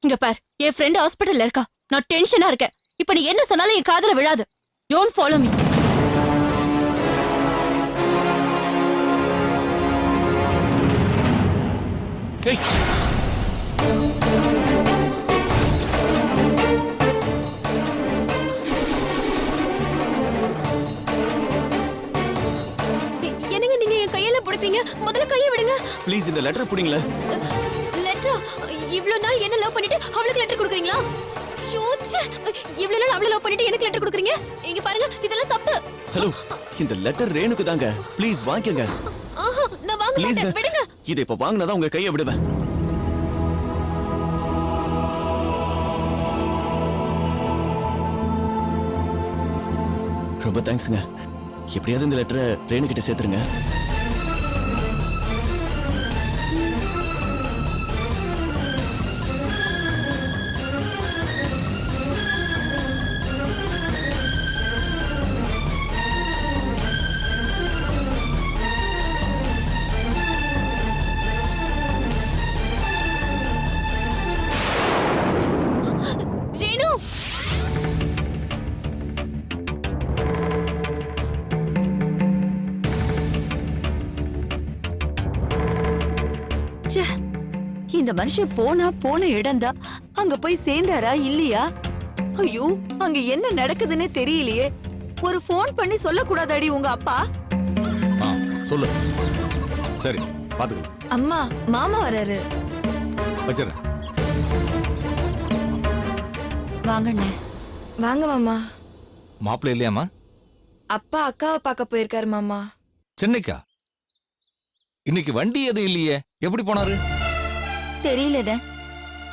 இங்க பார், என் ஃப்ரெண்ட் ஹாஸ்பிட்டல்ல இருக்கா. நான் டென்ஷனா இருக்கேன். இப்ப நீ என்ன சொன்னாலும் என் காதுல விழாது. Don't follow me. ஏய், என்னங்க நீங்க என் கையில பிடிப்பீங்க? முதல்ல கையை விடுங்க. ப்ளீஸ் இந்த லெட்டர் புடிங்களே. லெட்டர்? இவ்ளோ நாள் என்ன லவ் பண்ணிட்டு அவளுக்கு லெட்டர் கொடுக்குறீங்களா? இவ்ளோ நாள் அவளை லவ் பண்ணிட்டு எனக்கு லெட்டர் கொடுக்குறீங்க? இங்க பாருங்க, இதெல்லாம் தப்பு. ஹலோ, இந்த லெட்டர் ரேணுக்கு தாங்க. ப்ளீஸ் வாங்கிக்கங்க. ஆஹா, நான் வாங்க மாட்டேன். விடுங்க. இதை இப்ப வாங்கினாதான் உங்க கையை விடுவேன். ரொம்ப தேங்க்ஸ்ங்க. எப்படியாவது இந்த லெட்டரை ரேணு கிட்ட சேர்த்துருங்க. ரேணு, இந்த மனுஷன் போன இடம்தான். அங்க போய் சேர்ந்தாரா இல்லையா? ஐயோ, அங்க என்ன நடக்குதுன்னே தெரியலையே. ஒரு போன் பண்ணி சொல்ல கூடாதாடி உங்க அப்பா? சொல்லு. சரி, பாத்துக்கலாம். அம்மா, மாமா வராரு. வச்சிடறேன். வாங்கண்ணே. வாங்க மாமா. மாப்பிள்ளை இல்லையாமா? அப்பா அக்காவை பார்க்க போயிருக்காரு மாமா. சென்னைக்கா? இன்னைக்கு வண்டி எதுவும் இல்லையே, எப்படி போனாரு? தெரியலண்ணே.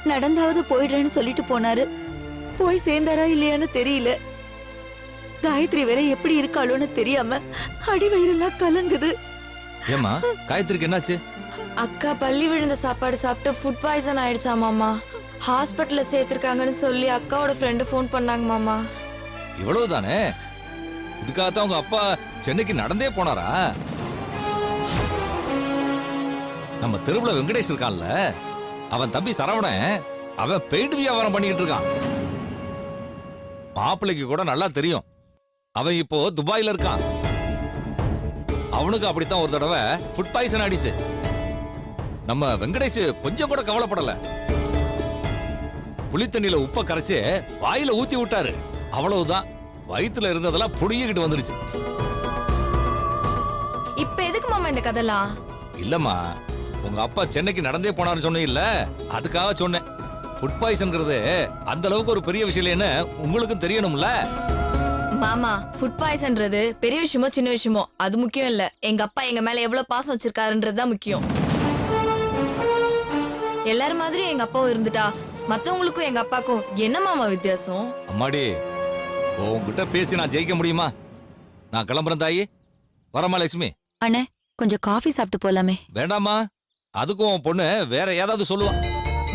நடந்தாவது போயிடுறேன்னு சொல்லிட்டு போனாரு. போய் சேர்ந்தாரா இல்லையான்னு தெரியல. காயத்ரி வேற எப்படி இருக்காளோன்னு தெரியாம அடி வயிறெல்லாம் கலங்குது. ஏமா, காயத்ரிக்கு என்னாச்சு? அக்கா பள்ளி விழுந்த சாப்பாடு சாப்பிட்டு ஃபுட் பாய்சன் ஆயிடுச்சா மாமா. ஹாஸ்பிட்டல்ல சேர்த்திருக்காங்கன்னு சொல்லி அக்காவோட ஃப்ரெண்டு ஃபோன் பண்ணாங்க மாமா. இவ்வளவுதானே? இதுக்காகத்தான் உங்க அப்பா சென்னைக்கு நடந்தே போனாரா? நம்ம தெருவுல வெங்கடேஷ் இருக்கான்ல, அவன் தம்பி சரவணன், அவன் பெயிண்ட் வியாபாரம் பண்ணிக்கிட்டு இருக்கான். மாப்பிள்ளைக்கு கூட நல்லா தெரியும். அவன் இப்போ துபாயில இருக்கான். அவனுக்கு அப்படித்தான் ஒரு தடவை ஃபுட் பாய்சன் ஆயிடுச்சு. நம்ம வெங்கடேஷ் கொஞ்சம் கூட கவலைப்படல. புளித்தண்ணியில உப்ப கரைச்சு வாயில ஊத்தி விட்டாரு. அவ்வளவுதான், வயித்துல இருந்ததெல்லாம் புடிங்கிட்டு வந்துருச்சு. இப்ப எதுக்கு மாமா இந்த கதெல்லாம்? இல்லம்மா, உங்க அப்பா சென்னைக்கு நடந்தே போனாரு சொன்னே இல்ல, அதுக்காக சொன்னேன். ஃபுட் பாய்சன்ங்கிறது அந்த அளவுக்கு ஒரு பெரிய விஷயம் இல்லைன்னு உங்களுக்கும் தெரியணும்ல. மாமா, ஃபுட் பாய்சன்றது பெரிய விஷயமோ சின்ன விஷயமோ அது முக்கியம் இல்ல. எங்க அப்பா எங்க மேல எவ்வளவு பாசம் வச்சிருக்காருன்றது தான் முக்கியம். எல்லாரும் மாதிரியும் எங்க அப்பாவும் இருந்துட்டா மத்தவங்களுக்கும் எங்க அப்பாக்கும் என்ன மாமா வித்தியாசம்? அம்மாடி, உங்ககிட்ட பேசி நான் ஜெயிக்க முடியுமா? நான் கிளம்புறேன் தாயி. வரமா லட்சுமி? அண்ணே, கொஞ்சம் காஃபி சாப்பிட்டு போலாமே? வேண்டாமா, அதுக்கும் உன் பொண்ணு வேற ஏதாவது சொல்லுவான்.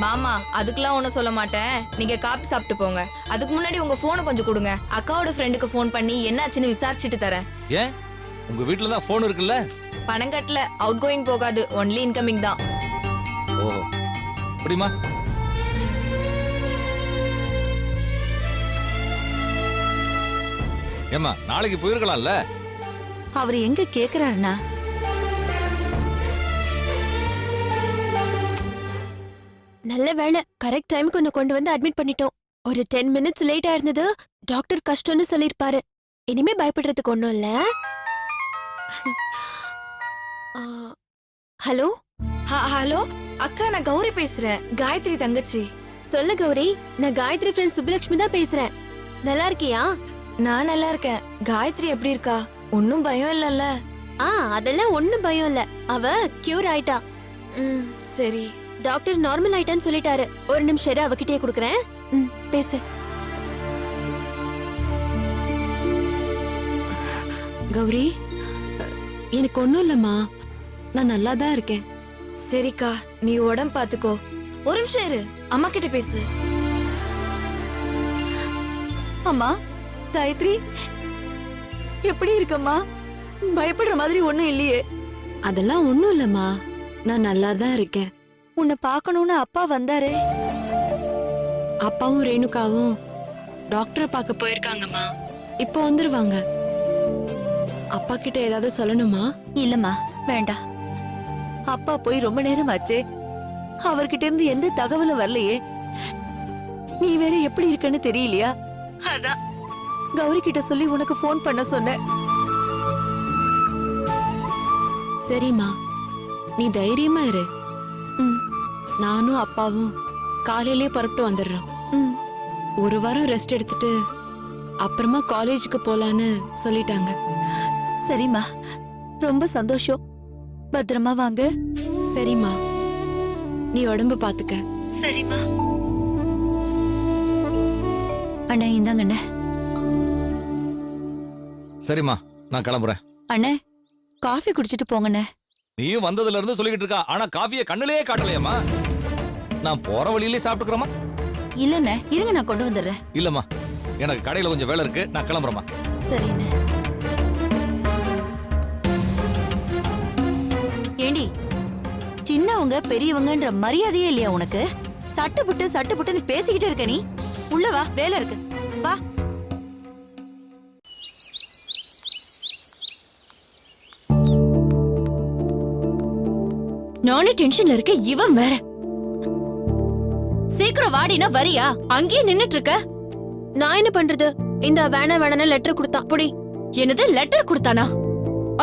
மாமா, அதுக்கெல்லாம் ஒண்ணும் சொல்ல மாட்டேன். நீங்க காப்பி சாப்பிட்டு போங்க. அதுக்கு முன்னாடி உங்க போனை கொஞ்சம் கொடுங்க. அக்காவோட ஃப்ரெண்டுக்கு போன் பண்ணி என்னாச்சுன்னு விசாரிச்சுட்டு தரேன். ஏன், உங்க வீட்டுல தான் போன் இருக்குல்ல? பணம் கட்டல, அவுட் கோயிங் போகாது, ஒன்லி இன்கமிங் தான். ஓ, அப்படிமா? ஏமா, நாளைக்கு போயிருக்கலாம்ல? அவர் எங்க கேக்குறாருண்ணா? நல்ல வேளை, கரெக்ட் டைமுக்கு ஒன்னு கொண்டு வந்து அட்மிட் பண்ணிட்டோம். ஒரு 10 மினிட்ஸ் லேட் ஆயிருந்தது. டாக்டர் கஷ்டம்னு சொல்லிருப்பாரு. இனிமே பயப்படுறதுக்கு ஒண்ணும் இல்ல. ஹலோ ஹலோ அக்கா, நான் கௌரி பேசுறேன், காயத்ரி தங்கச்சி. சொல்லு கௌரி, நான் காயத்ரி ஃப்ரெண்ட் சுப்புலட்சுமி தான் பேசுறேன். நல்லா இருக்கியா? நான் நல்லா இருக்கேன். காயத்ரி எப்படி இருக்கா? ஒன்னும் பயம் இல்லல்ல? அதெல்லாம் ஒண்ணும் பயம் இல்ல. அவ கியூர் ஆயிட்டா. சரி. டாக்டர் நார்மல் ஆயிட்டான்னு சொல்லிட்டாரு. ஒரு நிமிஷம் இரு, அவகிட்டே குடுக்கறேன். பேசு. கௌரி, எனக்கு ஒண்ணும் இல்லம்மா, நான் நல்லா தான் இருக்கேன். சரிக்கா, நீ உடம்பு பாத்துக்கோ. ஒரு நிமிஷம் இரு, அம்மா கிட்ட பேசு. அம்மா, காயத்ரி எப்படி இருக்கம்மா? பயப்படுற மாதிரி ஒண்ணும் இல்லையே. அதெல்லாம் ஒண்ணும் இல்லம்மா, நான் நல்லா தான் இருக்கேன். உன்னை பார்க்கணும்னு அப்பா வந்தாரே. அப்பாவும் ரேணுகாவும் டாக்டரை பார்க்க போயிருக்காங்கம்மா. இப்போ வந்துருவாங்க. அப்பா கிட்ட ஏதாவது சொல்லணுமா? இல்லம்மா, வேண்டாம். அப்பா போய் ரொம்ப நேரம் ஆச்சு. அவர்கிட்ட இருந்து எந்த தகவலும் வரலையே. நீ வேற எப்படி இருக்கன்னு தெரியலையா? அதான் கௌரி கிட்ட சொல்லி உனக்கு ஃபோன் பண்ண சொன்னேன். சரிம்மா, நீ தைரியமா இரு. ம், நானும் அப்பாவும் காலையிலே புறப்பட்டு வந்துடுறோம். ம். ஒரு வாரம் ரெஸ்ட் எடுத்துட்டு அப்புறமா காலேஜுக்கு போலான்னு சொல்லிட்டாங்க. சரிம்மா, ரொம்ப சந்தோஷம். பத்திரமா வாங்க. சரிம்மா, நீ உடம்பு பாத்துக்க. சரிம்மா. அண்ணா, இந்தாங்க அண்ணே. சரிம்மா, நான் கிளம்புறேன். அண்ணே, காஃபி குடிச்சிட்டு போங்கண்ணே. நீயும் வந்ததுல இருந்து சொல்லிக்கிட்டு இருக்கா, ஆனா காஃபியை கண்ணுலயே காட்டலையம்மா. நான் போற வழியிலே சாப்பிட்டுக்கிறேம்மா. இல்லண்ணே, இருங்க, நான் கொண்டு வந்துடுறேன். இல்லம்மா, எனக்கு கடையில கொஞ்சம் வேலை இருக்கு, நான் கிளம்புறேம்மா. சரிண்ணே. ஏண்டி, சின்னவங்க பெரியவங்கன்ற மரியாதையே இல்லையா உனக்கு? சட்டுப்புட்டுன்னு பேசிக்கிட்டே இருக்க நீ. உள்ள வா, வேலை இருக்கு. வா. நானே டென்ஷன்ல இருக்க, இவன் வேற. சீக்கிரம் வாடினா வரியா? அங்கேயே நின்னுட்டு இருக்க. நான் என்ன பண்றது? இந்த வேணான்னு லெட்டர் கொடுத்தான். புடி. என்னது லெட்டர் கொடுத்தானா?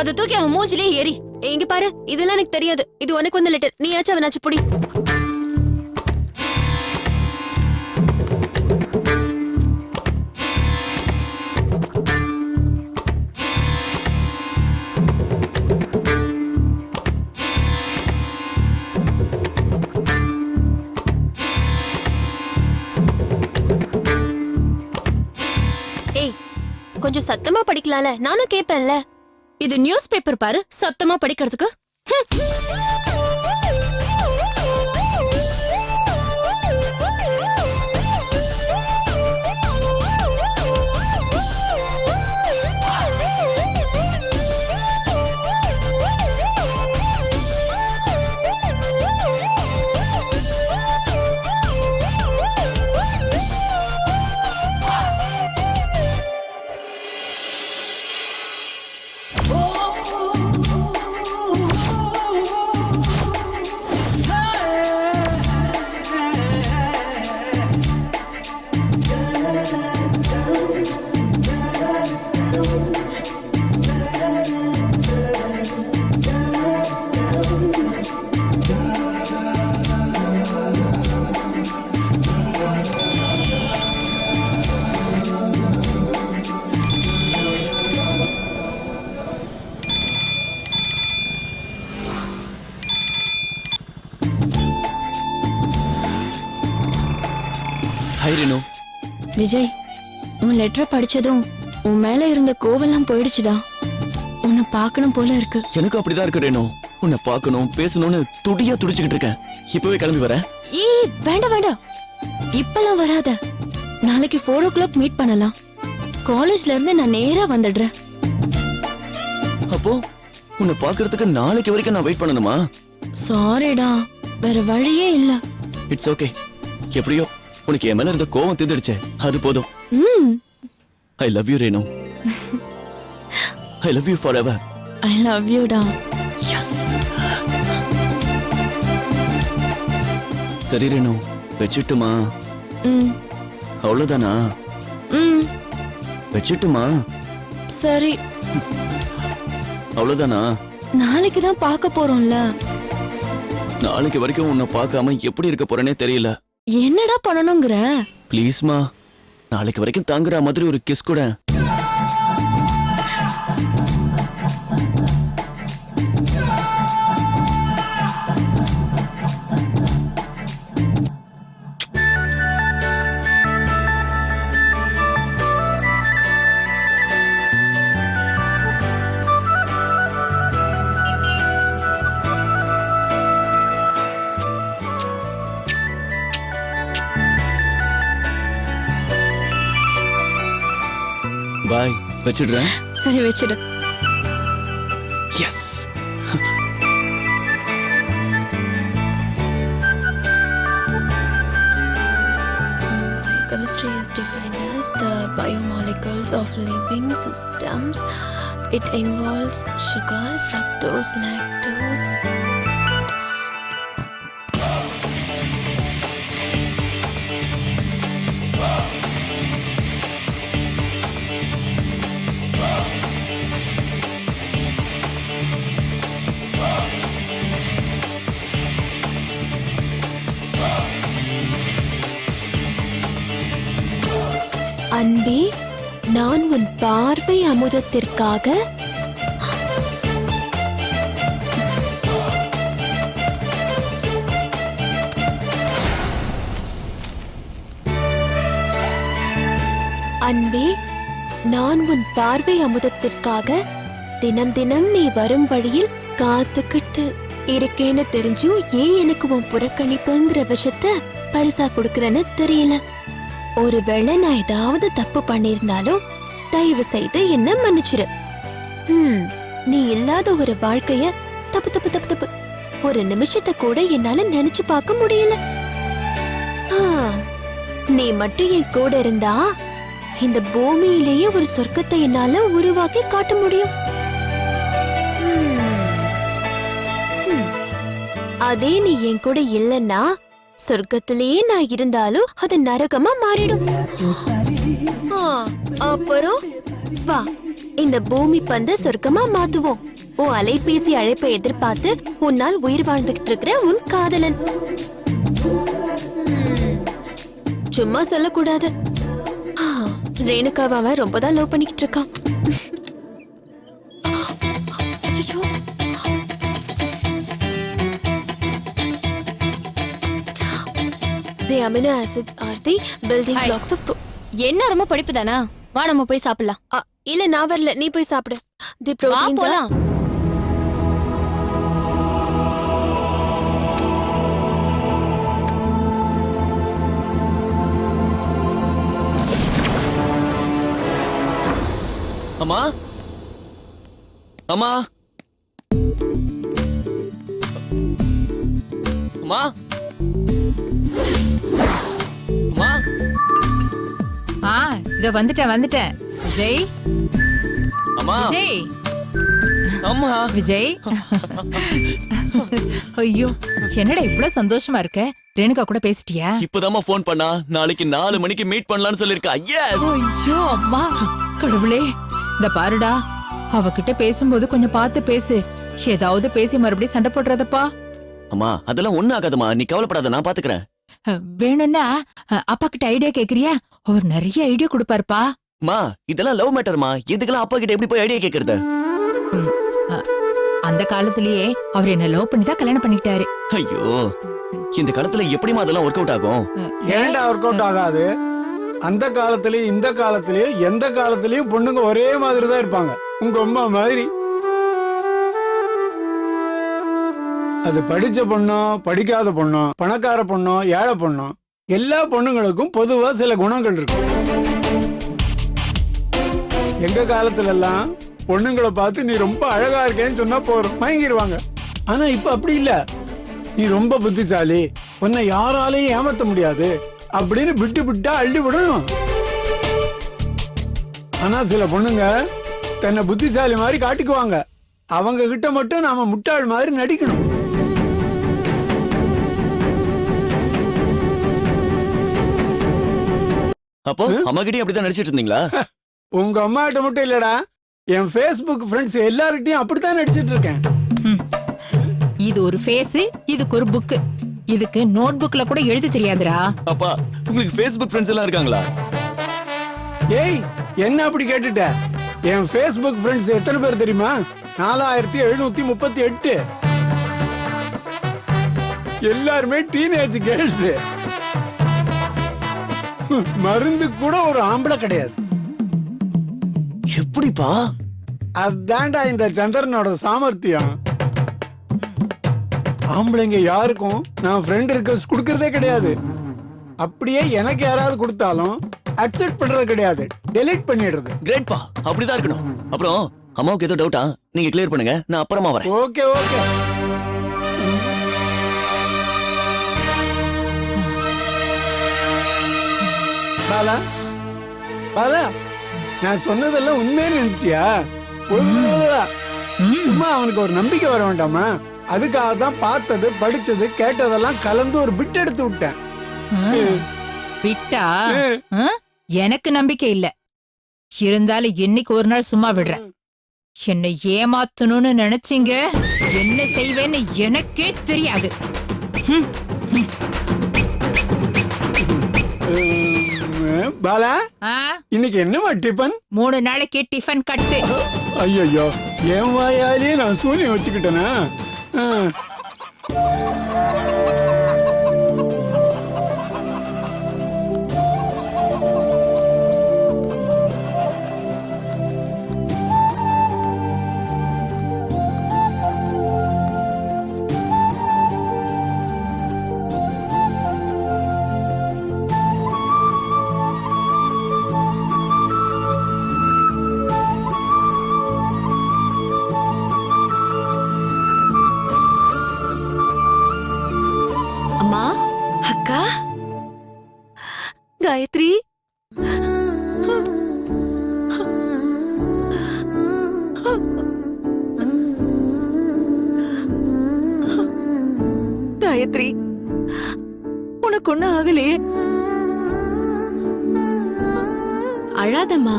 அதை தூக்கி அவன் மூஞ்சிலே ஏறி. இங்க பாரு, இதெல்லாம் எனக்கு தெரியாது. இது உனக்கு வந்த லெட்டர். நீயாச்சும் அவனாச்சும் புடி. ஏய், கொஞ்சம் சத்தமா படிக்கலாம்ல? நானும் கேட்பேன்ல. இது நியூஸ் பேப்பர் பாரு, சத்தமா படிக்கிறதுக்கு. ஹாய் ரேணு. விஜய், உன் லெட்டரை படிச்சதும் உன் மேல இருந்த கோவெல்லாம் போயிடுச்சுடா. உன்னை பார்க்கணும் போல இருக்கு. எனக்கு அப்படிதான் இருக்கு ரேணு. உன்னை பார்க்கணும், பேசணும்னு துடியா துடிச்சுக்கிட்டு இருக்கேன். இப்பவே கிளம்பி வரேன். ஏய், வேண்டாம். இப்பெல்லாம் வராத. நாளைக்கு 4 o'clock மீட் பண்ணலாம். காலேஜ்ல இருந்து நான் நேரா வந்துடுறேன். அப்போ உன்னை பார்க்கறதுக்கு நாளைக்கு வரைக்கும் நான் வெயிட் பண்ணணுமா? சாரிடா, வேற வழியே இல்ல. It's okay. எப்படியோ உனக்கு என் மேல இருந்த கோவம் தீர்ந்துடுச்சே, அது போதும். I love you Renu. I love you for ever. I love you டா. சரி ரேணு, வச்சுட்டுமா? அவ்வளவுதானா? வச்சுட்டுமா? சரி. அவ்வளவுதானா? நாளைக்கு தான் பார்க்க போறோம்ல. நாளைக்கு வரைக்கும் உன்னை பார்க்காம எப்படி இருக்க போறேனே தெரியல. என்னடா பண்ணணுங்கிற? ப்ளீஸ்மா, நாளைக்கு வரைக்கும் தாங்குற மாதிரி ஒரு கிஸ் கூட. பாய், வச்சிடுறேன். சரி, வச்சிடு. S. chemistry is defined as the biomolecules of living systems. It involves sugar, fructose, lactose. அன்பே, நான் உன் பார்வை அமுதத்திற்காக அன்பே, நான் உன் பார்வை அமுதத்திற்காக தினம் தினம் நீ வரும் வழியில் காத்துக்கிட்டு இருக்கேன்னு தெரிஞ்சும் ஏன் எனக்கு உன் புறக்கணிப்புங்கிற விஷயத்த பரிசா கொடுக்கறேன்னு தெரியல. ஒருவேளை நான் ஏதாவது தப்பு பண்ணிருந்தாலும் தயவு செய்து என்ன மன்னிச்சிரு. நீ இல்லாத ஒரு வாழ்க்கைய தப்பு தப்பு தப்பு தப்பு ஒரு நிமிஷத்தை கூட என்னால நினைச்சு பார்க்க முடியல. நீ மட்டும் என் கூட இருந்தா இந்த பூமியிலேயே ஒரு சொர்க்கத்தை என்னால உருவாக்கி காட்ட முடியும். அதே நீ என் கூட இல்லன்னா சொர்க்கத்திலேயே நான் இருந்தாலும் அது நரகமா மாறிடும். அப்புறம் வா, இந்த பூமி பந்த சொர்க்கமா மாத்துவோம். உன் அலைபேசி அழைப்பை எதிர்பார்த்து உன்னால் உயிர் வாழ்ந்துகிட்டு இருக்கிற உன் காதலன். சும்மா சொல்லக்கூடாது. ரேணுகாவை அவன் ரொம்பதான் லவ் பண்ணிக்கிட்டு இருக்கான். The amino acids are the building blocks of என்ன ரொம்ப படிப்பு தானா? வா நம்ம போய் சாப்பிடலாம். இல்ல நான் வரல, நீ போய் சாப்பிடு. The proteins are அம்மா அம்மா அம்மா அம்மா இதோ வந்துட்டேன் விஜய். அம்மா விஜய் அம்மா விஜய் ஐயோ என்னடா இவ்வளவு சந்தோஷமா இருக்க? ரேணுகா கூட பேசிட்டியா? இப்பதாம்மா ஃபோன் பண்ணா. நாளைக்கு 4 மணிக்கு மீட் பண்ணலாம்னு சொல்லிருக்கா. எஸ். ஐயோ அம்மா கடவுளே, இந்த பாருடா, அவகிட்ட பேசும்போது கொஞ்சம் பார்த்து பேசு. ஏதாவது பேசி மறுபடியும் சண்டை போடுறதப்பா. அம்மா அதெல்லாம் ஒண்ணும் ஆகாதம்மா, நீ கவலைப்படாத, நான் பாத்துக்கிறேன். வேணும்னா அப்பா கிட்ட ஐடியா கேக்குறியா? அவர் நிறைய ஐடியா கொடுப்பாருப்பா. மா இதெல்லாம் லவ் மேட்டர்மா, இதுக்கெல்லாம் அப்பா கிட்ட எப்படி போய் ஐடியா கேக்குறது? அந்த காலத்திலேயே அவர் என்ன லவ் பண்ணி தான் கல்யாணம் பண்ணிட்டாரு. ஐயோ, இந்த காலத்துல எப்படிமா அதெல்லாம் ஒர்க் அவுட் ஆகும்? ஏன்டா ஒர்க் அவுட் ஆகாது? அந்த காலத்திலயும் இந்த காலத்திலயும் எந்த காலத்திலயும் பொண்ணுங்க ஒரே மாதிரி தான் இருப்பாங்க, உங்க அம்மா மாதிரி. அது படிச்ச பொண்ணோ படிக்காத பொண்ணோ பணக்கார பொண்ணோ ஏழை பொண்ணோ எல்லா பொண்ணுங்களுக்கும் பொதுவா சில குணங்கள் இருக்கு. எங்க காலத்துல எல்லாம் பொண்ணுங்களை பார்த்து நீ ரொம்ப அழகா இருக்கேன்னு சொன்னா போறோம், மயங்கிடுவாங்க. ஆனா இப்ப அப்படி இல்ல, நீ ரொம்ப புத்திசாலி, உன்னை யாராலையும் ஏமாத்த முடியாது அப்படின்னு விட்டு விட்டா அள்ளி விடணும். ஆனா சில பொண்ணுங்க தன்னை புத்திசாலி மாதிரி காட்டிக்குவாங்க, அவங்க கிட்ட மட்டும் நாம முட்டாள் மாதிரி நடிக்கணும். அப்போ அம்மா கிட்டயும் அப்படிதான் நடிச்சிட்டு இருந்தீங்களா? உங்க அம்மா கிட்ட மட்டும் இல்லடா, என் Facebook ஃப்ரெண்ட்ஸ் எல்லார்கிட்டயும் அப்படித்தான் நடிச்சிட்டு இருக்கேன். இது ஒரு ஃபேஸ், இதுக்கு ஒரு புக், இதுக்கு நோட் புக்ல கூட எழுத தெரியாதுடா. அப்பா உங்களுக்கு Facebook ஃப்ரெண்ட்ஸ் எல்லாம் இருக்காங்களா? ஏய் என்ன அப்படி கேட்டுட்ட? என் Facebook ஃப்ரெண்ட்ஸ் எத்தனை பேர் தெரியுமா? 4738. எல்லாருமே டீனேஜ் கேர்ள்ஸ். மருந்து கூட ஒரு ஆம்பளை கிடையாது. எப்படிப்பா? அதான்டா இந்த சந்திரனோட சாமர்த்தியம். ஆம்பளைங்க யாருக்கும் நான் ஃப்ரெண்ட் ரிக்வெஸ்ட் கொடுக்கறதே கிடையாது. அப்படியே எனக்கு யாராவது கொடுத்தாலும் அக்செப்ட் பண்றது கிடையாது, டெலீட் பண்ணிடுறது. கிரேட்பா, அப்படிதான் இருக்கணும். அப்புறம் அம்மாவுக்கு ஏதோ டவுட்டா, நீங்க கிளியர் பண்ணுங்க, நான் அப்புறமா வரேன். Okay okay. பாலா பாலா நான் சொன்னதெல்லாம் உண்மைன்னு நினைச்சியா? ஒழுங்கா. சும்மா அவனுக்கு ஒரு நம்பிக்கை வர வேண்டாமா? அதுக்காக தான் பார்த்தது படிச்சது கேட்டதெல்லாம் கலந்து ஒரு பிட் எடுத்து விட்டேன். விட்டா எனக்கு நம்பிக்கை இல்ல. இருந்தாலும் இன்னைக்கு ஒரு நாள் சும்மா விடுறேன். என்னை ஏமாத்தணும்னு நினைச்சீங்க, என்ன செய்வேன்னு எனக்கே தெரியாது. பாலா ஆ? இன்னைக்கு என்னமா டிபன்? 3 நாளைக்கு டிஃபன் கட்டு. ஐயோ என் வாயாலே நான் சூனியம் வச்சுக்கிட்டேனா? அம்மா, அக்கா காயத்ரி, காயத்ரி உனக்கு ஒண்ணு ஆகலையே? அழாதம்மா.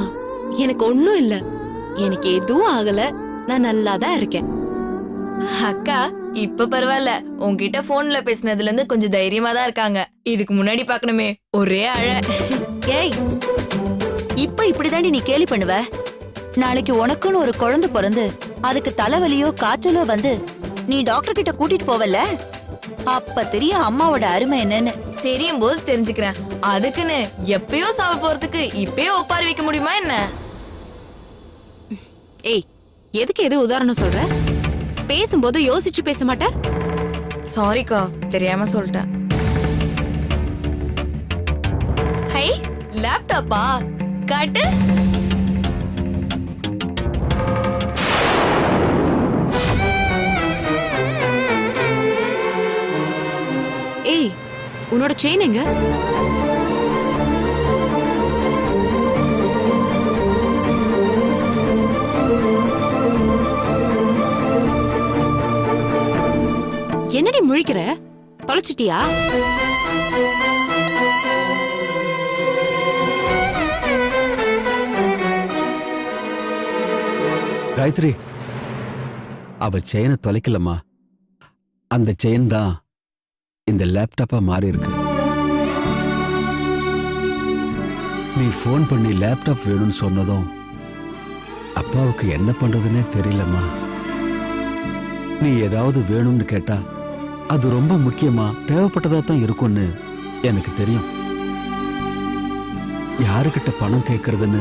எனக்கு ஒண்ணும் இல்ல. எனக்கு எதுவும் ஆகல. நான் நல்லா தான் இருக்கேன். அக்கா இப்ப பரவாயில்ல. உன்கிட்ட போன்ல பேசினதுல இருந்து கொஞ்சம் தைரியமா தான் இருக்காங்க. இதுக்கு முன்னாடி பாக்கணுமே ஒரே அழ. ஏய், இப்ப இப்படிதாண்டி நீ கேலி பண்ணுவ? நாளைக்கு உனக்குன்னு ஒரு குழந்தை பிறந்து அதுக்கு தலைவலியோ காய்ச்சலோ வந்து நீ டாக்டர் கிட்ட கூட்டிட்டு போவல, அப்ப தெரியும் அம்மாவோட அருமை என்னன்னு. தெரியும் போது தெரிஞ்சுக்கிறேன். அதுக்குன்னு எப்பயோ சாவ போறதுக்கு இப்பயே ஒப்பாரி வைக்க முடியுமா என்ன? ஏய், எதுக்கு எது உதாரணம் சொல்ற? பேசும்போது யோசிச்சு பேச மாட்டேன். சாரிக்கா, தெரியாம சொல்லிட்டேன். ஹை, லேப்டாப்பா காட்டு. ஏய், உன்னோட செயின் எங்க? என்னடி முழிக்கிற? தொலைச்சிட்டியா? காயத்ரி, அவ செயினை தொலைக்கலம்மா. அந்த செயின் தான் இந்த லேப்டாப்பா மாறி இருக்கு. நீ ஃபோன் பண்ணி லேப்டாப் வேணும்னு சொன்னதும் அப்பாவுக்கு என்ன பண்றதுன்னே தெரியலம்மா. நீ ஏதாவது வேணும்னு கேட்டா அது ரொம்ப முக்கியமா தேவைப்பட்டதா தான் இருக்கும்னு எனக்கு தெரியும். யாருக்கிட்ட பணம் கேட்கறதுன்னு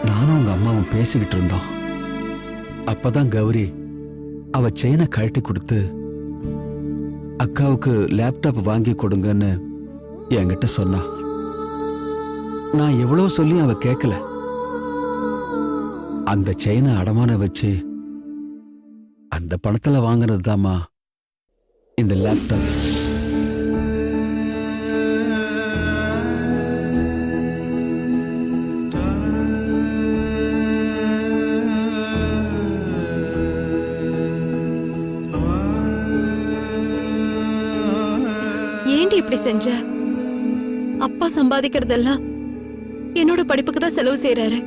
நானும் உங்க அம்மாவும் பேசிக்கிட்டு இருந்தோம். அப்பதான் கௌரி அவ செயினை கழட்டி கொடுத்து அக்காவுக்கு லேப்டாப் வாங்கி கொடுங்கன்னு என்கிட்ட சொன்னா. நான் எவ்வளவு சொல்லி அவ கேட்கல. அந்த செயினை அடமான வச்சு அந்த பணத்துல வாங்கினது தாம்மா இந்த லேப்டாப். ஏண்டி இப்படி செஞ்ச? அப்பா சம்பாதிக்கிறதெல்லாம் என்னோட படிப்புக்கு தான் செலவு செய்யறாரு.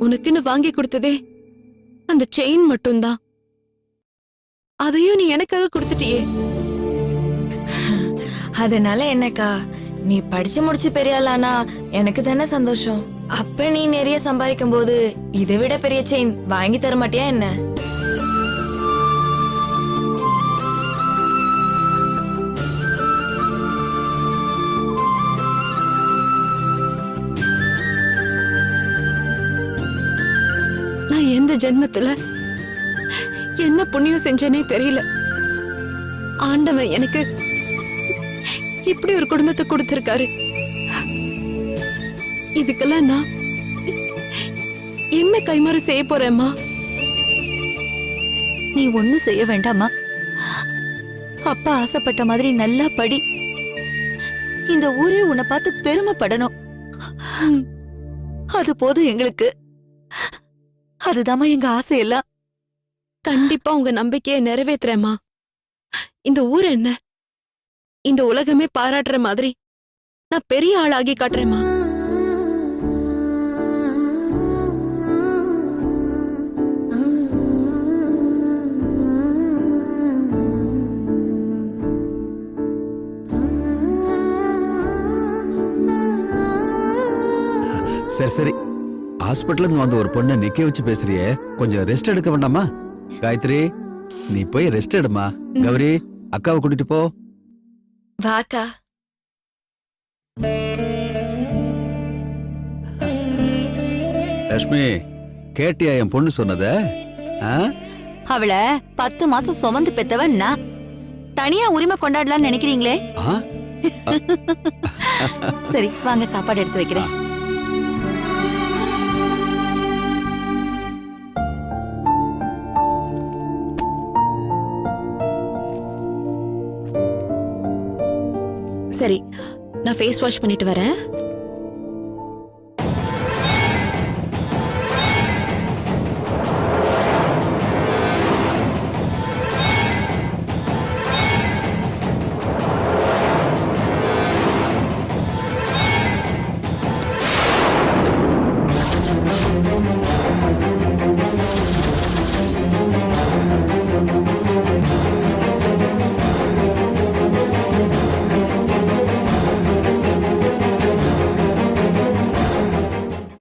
உனக்குன்னு வாங்கி கொடுத்ததே அந்த செயின் மட்டும்தான். அதையும் நீ எனக்காக கொடுத்துட்டியே. அதனால என்னக்கா, நீ படிச்சு முடிச்சு பெரிய ஆளானா எனக்கு தானே சந்தோஷம். அப்ப நீ நிறைய சம்பாதிக்கும் போது இதை விட பெரிய செயின் வாங்கி தர மாட்டியா என்ன? நான் எந்த ஜென்மத்துல என்ன புண்ணியம் செஞ்சேனே தெரியல. ஆண்டவன் எனக்கு இப்படி ஒரு குடும்பத்தை கொடுத்திருக்காரு. இதுக்கெல்லாம் நான் என்ன கைமாறு செய்ய போறேம்மா? நீ ஒண்ணு செய்ய வேண்டாமா. அப்பா ஆசைப்பட்ட மாதிரி நல்லா படி. இந்த ஊரே உன்னை பார்த்து பெருமைப்படணும். அது போதும் எங்களுக்கு. அதுதாம்மா எங்க ஆசை எல்லாம். கண்டிப்பா உங்க நம்பிக்கையை நிறைவேத்துறேம்மா. இந்த ஊர் என்ன, இந்த உலகமே பாராட்டுற மாதிரி நான் பெரிய ஆளாகி காட்டுறேம்மா. சரி சரி, ஹாஸ்பிட்டல்ல இருந்து வந்து ஒரு பொண்ணை நிக்க வச்சு பேசுறியே, கொஞ்சம் ரெஸ்ட் எடுக்க வேண்டாமா? காயத்ரி, நீ போய் ரெஸ்ட் எடுமா. கௌரி, அக்காவை கூட்டிட்டு போ. வாக்கா. லட்சுமி, கேட்டியா என் பொண்ணு சொன்னத? அவளை 10 மாசம் சுமந்து பெத்தவன் நான். தனியா உரிமை கொண்டாடலாம்னு நினைக்கிறீங்களே? சரி வாங்க, சாப்பாடு எடுத்து வைக்கிறேன். சரி, நான் ஃபேஸ் வாஷ் பண்ணிட்டு வரேன்.